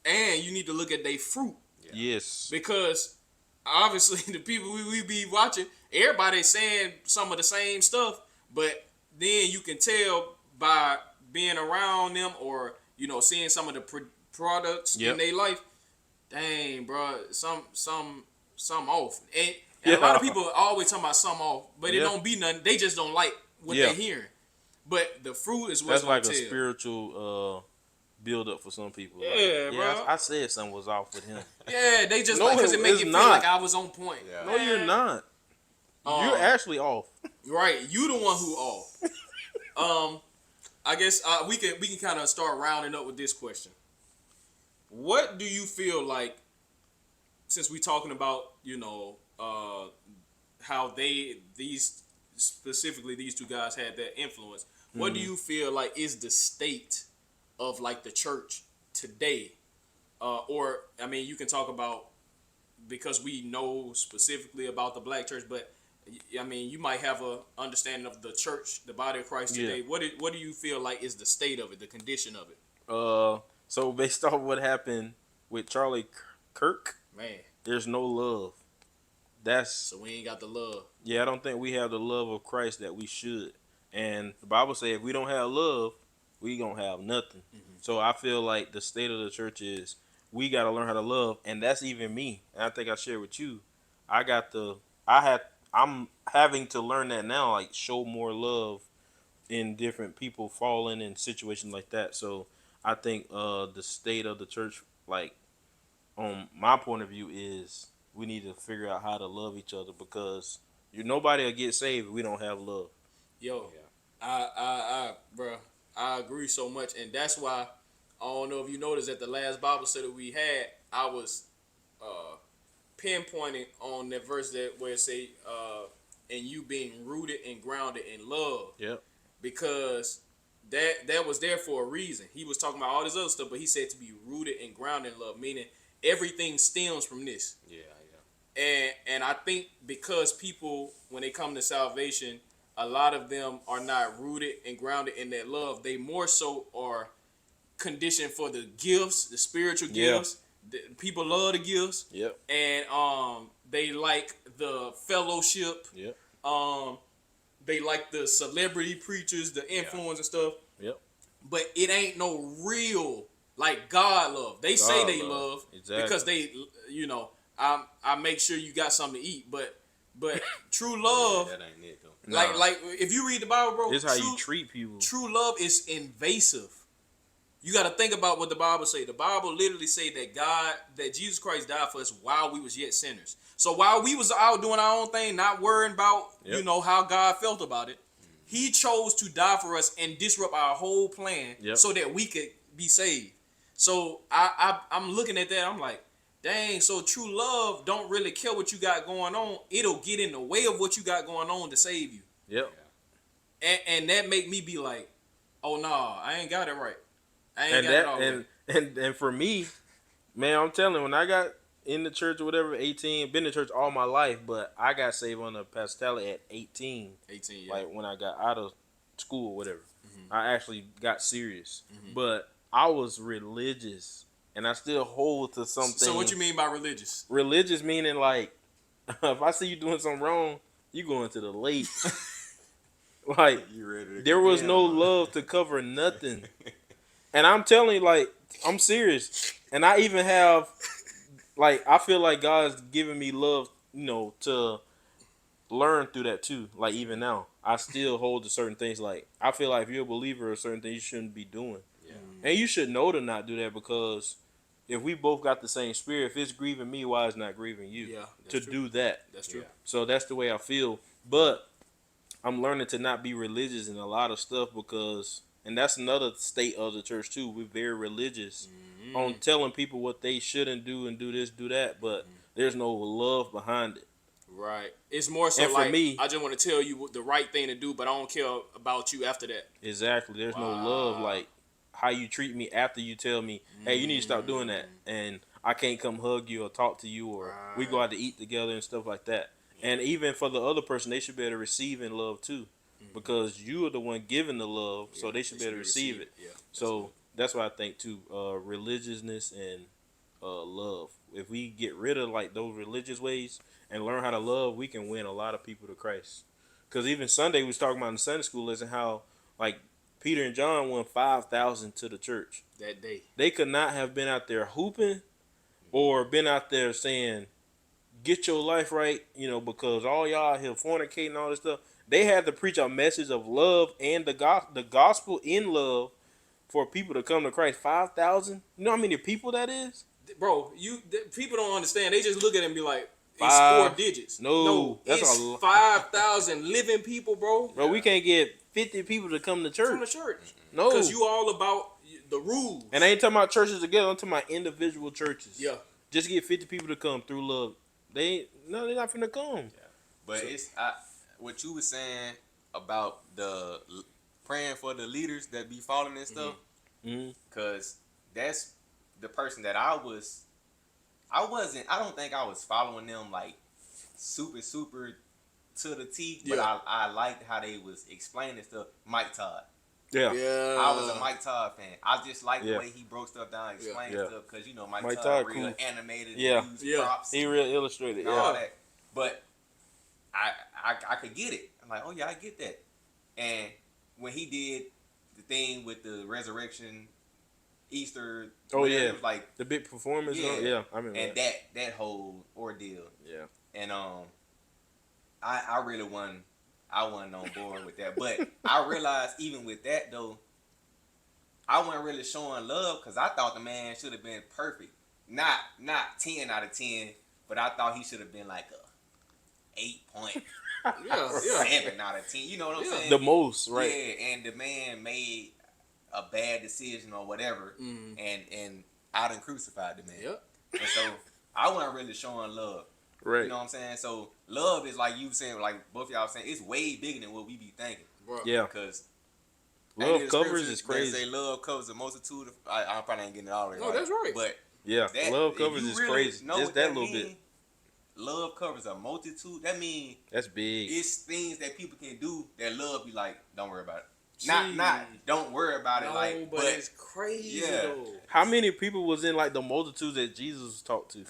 And you need to look at their fruit. Yeah. Yes. Because obviously the people we be watching, everybody's saying some of the same stuff, but then you can tell by being around them or, seeing some of the products in their life. Dang, bro, some off. And a lot of people always talking about some off, but it don't be nothing. They just don't like what they're hearing. But the fruit is what's like a spiritual build up for some people. Yeah, bro. I said something was off with him. Yeah, they just because it make you feel like I was on point. Yeah. No, you're not. You're actually off. Right, you the one who off. I guess we can kind of start rounding up with this question. What do you feel like, since we talking about how these 2 guys had that influence? What do you feel like is the state of like the church today? Or I mean, you can talk about, because we know specifically about the black church, but I mean, you might have a understanding of the church, the body of Christ today. Yeah. What do you feel like is the state of it, the condition of it? So based off what happened with Charlie Kirk, Man, there's no love. So we ain't got the love. Yeah, I don't think we have the love of Christ that we should. And the Bible says if we don't have love, we don't have nothing. Mm-hmm. So I feel like the state of the church is we got to learn how to love, and that's even me. And I think I shared with you. I'm having to learn that now, like show more love in different people falling in situations like that. So I think the state of the church, like on my point of view, is we need to figure out how to love each other because nobody will get saved if we don't have love. Yo, bro, I agree so much, and that's why I don't know if you noticed at the last Bible study we had, I was pinpointing on that verse that where it say, and you being rooted and grounded in love. Yep. Because that was there for a reason. He was talking about all this other stuff, but he said to be rooted and grounded in love, meaning everything stems from this. Yeah. And I think because people, when they come to salvation, a lot of them are not rooted and grounded in that love. They more so are conditioned for the gifts, the spiritual gifts. People love the gifts. Yep. And they like the fellowship. Yep. They like the celebrity preachers, the influence and stuff. Yep. But it ain't no real like God love. They say they love exactly. Because they, I make sure you got something to eat. But true love, that ain't it though. Like if you read the Bible, bro, it's how you treat people. True love is invasive. You got to think about what the Bible say. The Bible literally say that Jesus Christ died for us while we was yet sinners. So while we was out doing our own thing, not worrying about, how God felt about it, he chose to die for us and disrupt our whole plan so that we could be saved. So I'm looking at that. I'm like, dang, so true love don't really care what you got going on. It'll get in the way of what you got going on to save you. Yep. And that make me be like, oh, no, I ain't got it right. And for me, man, I'm telling you, when I got in the church or whatever, 18, been in church all my life, but I got saved under Pastor at 18. 18, yeah. Like when I got out of school or whatever. Mm-hmm. I actually got serious. Mm-hmm. But I was religious, and I still hold to something. So what you mean by religious? Religious meaning like, if I see you doing something wrong, you going to the lake. Like, there was no love to cover nothing. And I'm telling you, like, I'm serious. And I even have, like, I feel like God's giving me love, to learn through that too. Like, even now, I still hold to certain things. Like, I feel like if you're a believer, certain things you shouldn't be doing. Yeah. And you should know to not do that, because if we both got the same spirit, if it's grieving me, why is it not grieving you? Yeah, to true. Do that. That's true. Yeah. So that's the way I feel. But I'm learning to not be religious in a lot of stuff, because, and that's another state of the church too. We're very religious on telling people what they shouldn't do and do this, do that, but there's no love behind it. Right. It's more so, and like, for me, I just want to tell you what the right thing to do, but I don't care about you after that. Exactly. There's no love, like how you treat me after you tell me, hey, you need to stop doing that, and I can't come hug you or talk to you, or we go out to eat together and stuff like that. And even for the other person, they should be able to receive in love too, because you are the one giving the love, so they should be able to receive it. Yeah, so that's what I think too. Religiousness and love. If we get rid of like those religious ways and learn how to love, we can win a lot of people to Christ. Because even Sunday we was talking about in the Sunday school lesson how like Peter and John won 5,000 to the church that day. They could not have been out there hooping or been out there saying, get your life right, because all y'all here fornicating and all this stuff. They had to preach a message of love and the gospel in love for people to come to Christ. 5,000? You know how many people that is? Bro, people don't understand. They just look at it and be like, it's 4 digits. No, that's it's 5,000 living people, bro. Bro, we can't get 50 people to come to church. Come to church. No. Because you all about the rules. And I ain't talking about churches together. I'm talking about individual churches. Yeah. Just get 50 people to come through love. They're not finna come. Yeah. But it's what you were saying about the praying for the leaders that be falling and stuff. Because that's the person that I don't think I was following them like super to the T, but I liked how they was explaining stuff. Mike Todd. Yeah. I was a Mike Todd fan. I just liked the way he broke stuff down, explained stuff, because you know Mike Todd real cool. Animated, used props. He real illustrated, and all that. But I could get it. I'm like, oh yeah, I get that. And when he did the thing with the resurrection, Easter, it was like the big performance. I mean, and that whole ordeal. Yeah. And I really wasn't on board with that. But I realized even with that though, I wasn't really showing love because I thought the man should have been perfect. Not 10 out of 10, but I thought he should have been like a 8.7 out of 10. You know what I'm saying? The most, right? Yeah, and the man made a bad decision or whatever, and I done crucified the man. Yep. And so I wasn't really showing love. Right. You know what I'm saying? So love is like you saying, like both of y'all saying, it's way bigger than what we be thinking. Bro. Yeah. Because love covers is crazy. They say love covers a multitude of. I probably ain't getting it all right. No, that's right. But love covers is crazy. Just that little bit. Love covers a multitude. That means that's big. It's things that people can do that love be like, don't worry about it. Not don't worry about it. Like, but it's crazy. Yeah. Though. How many people was in like the multitudes that Jesus talked to?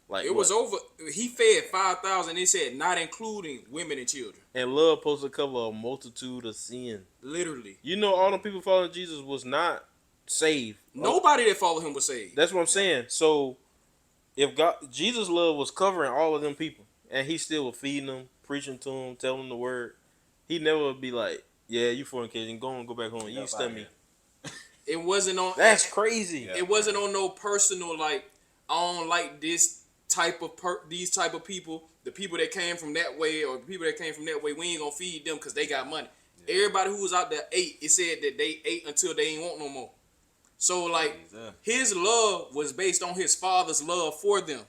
Like it was over. He fed 5,000. They said not including women and children. And love supposed to cover a multitude of sin. Literally. You know, all the people following Jesus was not saved. Nobody that followed him was saved. That's what I'm saying. So if Jesus' love was covering all of them people, and he still was feeding them, preaching to them, telling them the word, he never would be like, "Yeah, you fornicating, go back home. You stud me." It wasn't on. That's crazy. It wasn't on no personal like. I don't like this type of these type of people. The people that came from that way, or the people that came from that way, we ain't gonna feed them because they got money. Yeah. Everybody who was out there ate. It said that they ate until they ain't want no more. So like his love was based on his father's love for them.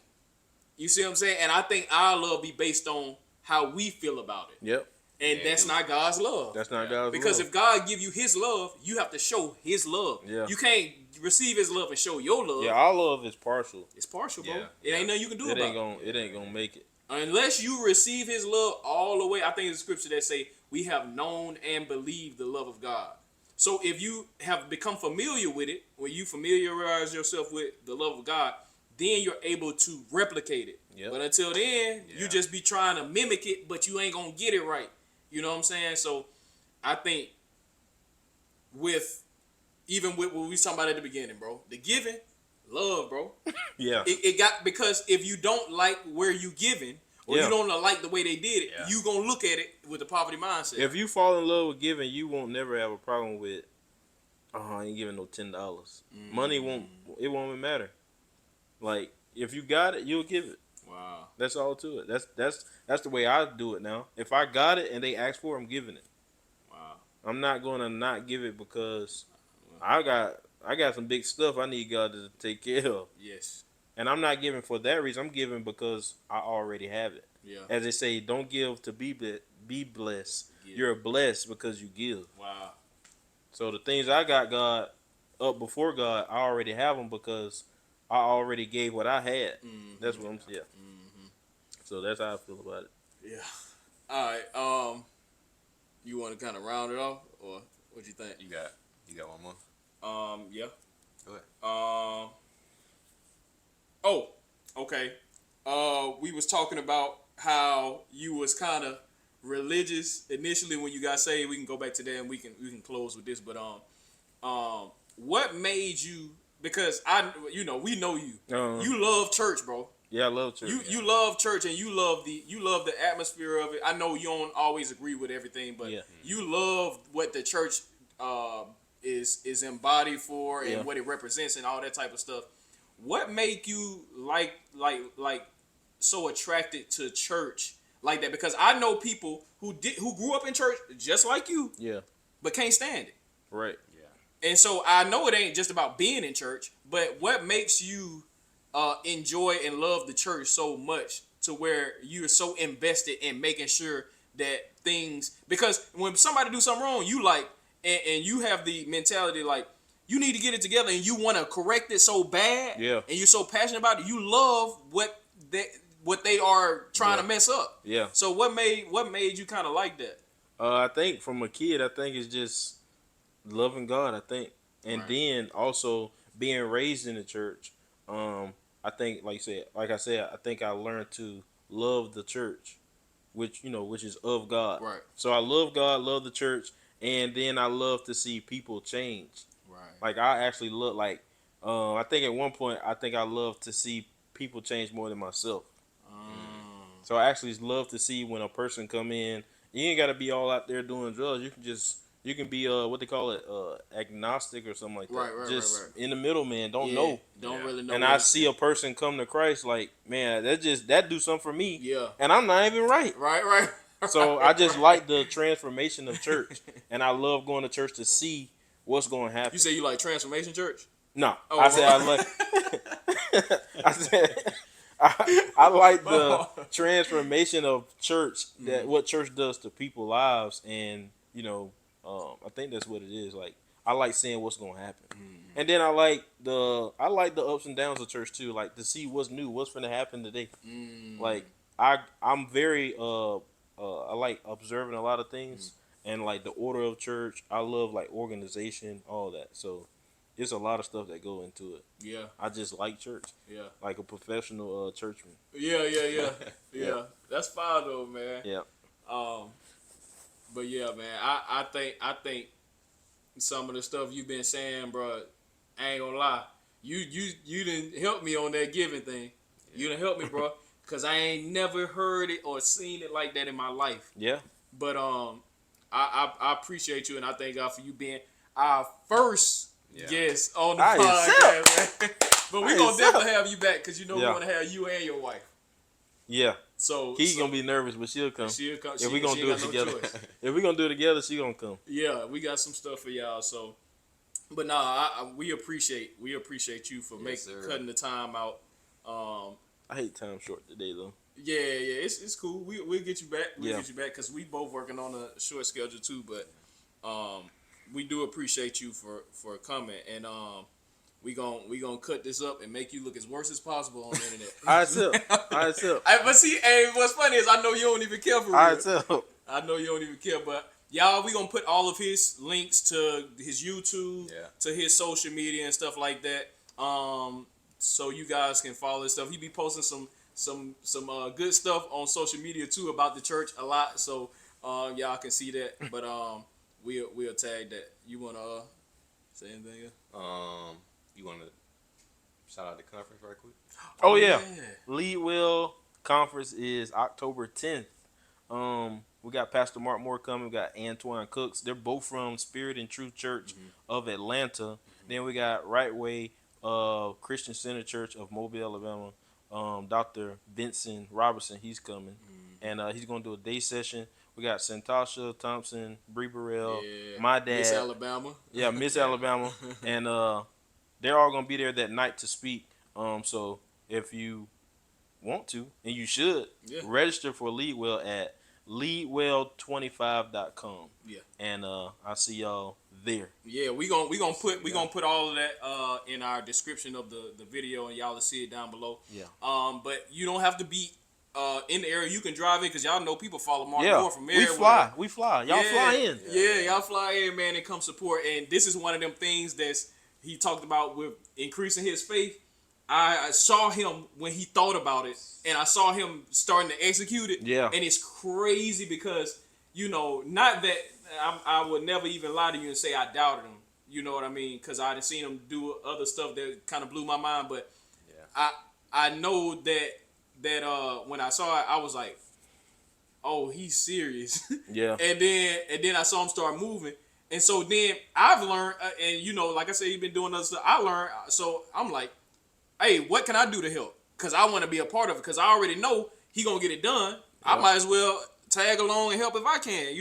You see what I'm saying? And I think our love be based on how we feel about it. Yep. And that's not God's love. That's not God's love. Because if God give you his love, you have to show his love. Yeah. You can't receive his love and show your love. Yeah, our love is partial. It's partial, bro. It ain't nothing you can do about it. It ain't gonna make it. Unless you receive his love all the way. I think it's a scripture that say, we have known and believed the love of God. So if you have become familiar with it, when you familiarize yourself with the love of God, then you're able to replicate it. Yep. But until then, you just be trying to mimic it, but you ain't gonna get it right. You know what I'm saying? So I think even with what we was talking about at the beginning, bro, the giving, love, bro. Yeah. It got, because if you don't like where you giving, or you don't like the way they did it, you gonna look at it with a poverty mindset. If you fall in love with giving, you won't never have a problem with, I ain't giving no $10. Money won't even matter. Like, if you got it, you'll give it. Wow. That's all to it. That's the way I do it now. If I got it and they ask for it, I'm giving it. Wow. I'm not gonna not give it because I got some big stuff I need God to take care of. Yes. And I'm not giving for that reason. I'm giving because I already have it. Yeah. As they say, don't give to be blessed. Give. You're blessed because you give. Wow. So the things I got God up before God, I already have them because I already gave what I had. Mm-hmm. That's what I'm saying. Mm-hmm. So that's how I feel about it. Yeah. All right. You want to kind of round it off, or what you think? You got one more? Yeah. Go ahead. Oh, okay. We was talking about how you was kind of religious initially when you got saved. We can go back to that and we can close with this. But what made you? Because we know you. You love church, bro. Yeah, I love church. You love church, and you love the atmosphere of it. I know you don't always agree with everything, but you love what the church is embodied for and what it represents and all that type of stuff. What make you like so attracted to church like that? Because I know people who grew up in church just like you, but can't stand it. Right. And so I know it ain't just about being in church, but what makes you enjoy and love the church so much to where you're so invested in making sure that things, because when somebody do something wrong, you like, and you have the mentality like, you need to get it together and you want to correct it so bad, and you're so passionate about it. You love what what they are trying to mess up. Yeah. So what made you kind of like that? I think from a kid, I think it's just loving God. I think, and then also being raised in the church. I think, like I said, I think I learned to love the church, which is of God. Right. So I love God, love the church, and then I love to see people change. Right. Like I actually look like, I think at one point I think I love to see people change more than myself. So I actually love to see when a person come in. You ain't got to be all out there doing drugs. You can be what they call it, agnostic or something like that. Right. Just in the middle, man. Don't know. Don't really know. And I see a person come to Christ, like, man, that do something for me. Yeah. And I'm not even right. Right. So I just like the transformation of church, and I love going to church to see what's going to happen. You say you like Transformation Church? No, oh, I said I like. I said I like the transformation of church, that what church does to people's lives, and I think that's what it is. Like I like seeing what's going to happen, and then I like the ups and downs of church too, like to see what's new, what's going to happen today. Like I'm very I like observing a lot of things, and like the order of church. I love like organization, all that. So there's a lot of stuff that go into it. Yeah. I just like church. Yeah. Like a professional churchman. Yeah. That's fine though, man. Yeah. But yeah, man, I think some of the stuff you've been saying, bro, I ain't gonna lie. You didn't help me on that giving thing. You didn't help me, bro, because I ain't never heard it or seen it like that in my life. Yeah. But I appreciate you, and I thank God for you being our first guest on the podcast, man. But we're going to definitely have you back because we want to have you and your wife. Yeah. So he's going to be nervous, but she'll come. She'll come. If we're going to do it together. If we're going to do it together, she's going to come. Yeah, we got some stuff for y'all. So, but we appreciate you for cutting the time out. I hate time short today, though. Yeah, it's cool. We'll get you back. We'll get you back because we both working on a short schedule too. But we do appreciate you for coming, and we gonna cut this up and make you look as worse as possible on the internet. All right, so. But see, hey, what's funny is I know you don't even care for real. All right, so. I know you don't even care, but y'all, we gonna put all of his links to his YouTube, to his social media and stuff like that. So you guys can follow his stuff. He be posting some good stuff on social media too about the church a lot. So y'all can see that. But we'll tag that. You wanna say anything else? You wanna shout out the conference right quick? Oh yeah. Leadwell Conference is October 10th. We got Pastor Mark Moore coming. We got Antoine Cooks. They're both from Spirit and Truth Church of Atlanta. Then we got Right Way Christian Center Church of Mobile, Alabama. Dr. Benson Robertson, he's coming. And he's going to do a day session. We got Santasha Thompson, Bree Burrell, my dad. Miss Alabama. Yeah, Miss Alabama. And they're all going to be there that night to speak. So if you want to, and you should, register for Leadwell at leadwell25.com. Yeah. And I'll see y'all there. Yeah, we gonna put all of that in our description of the video, and y'all will see it down below. Yeah. But you don't have to be in the area. You can drive in because y'all know people follow Mark Moore from everywhere. We fly. Y'all fly in. Yeah, y'all fly in, man, and come support. And this is one of them things that's he talked about with increasing his faith. I saw him when he thought about it, and I saw him starting to execute it. Yeah. And it's crazy because, not that I would never even lie to you and say I doubted him. You know what I mean? Because I had seen him do other stuff that kind of blew my mind. But I know that when I saw it, I was like, oh, he's serious. Yeah. and then I saw him start moving. And so then I've learned, and like I said, he's been doing other stuff. I learned, so I'm like, hey, what can I do to help? Because I want to be a part of it. Because I already know he going to get it done. Yep. I might as well tag along and help if I can,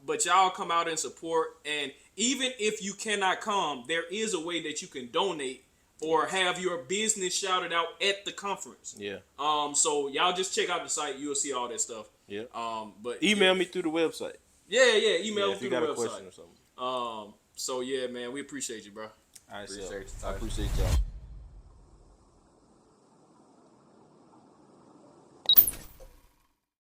But y'all come out and support. And even if you cannot come, there is a way that you can donate or have your business shouted out at the conference. Yeah. So y'all just check out the site. You'll see all that stuff. Yeah. But email me through the website. Yeah. Email me through the website. If you got a question or something. So yeah, man, we appreciate you, bro. I appreciate y'all.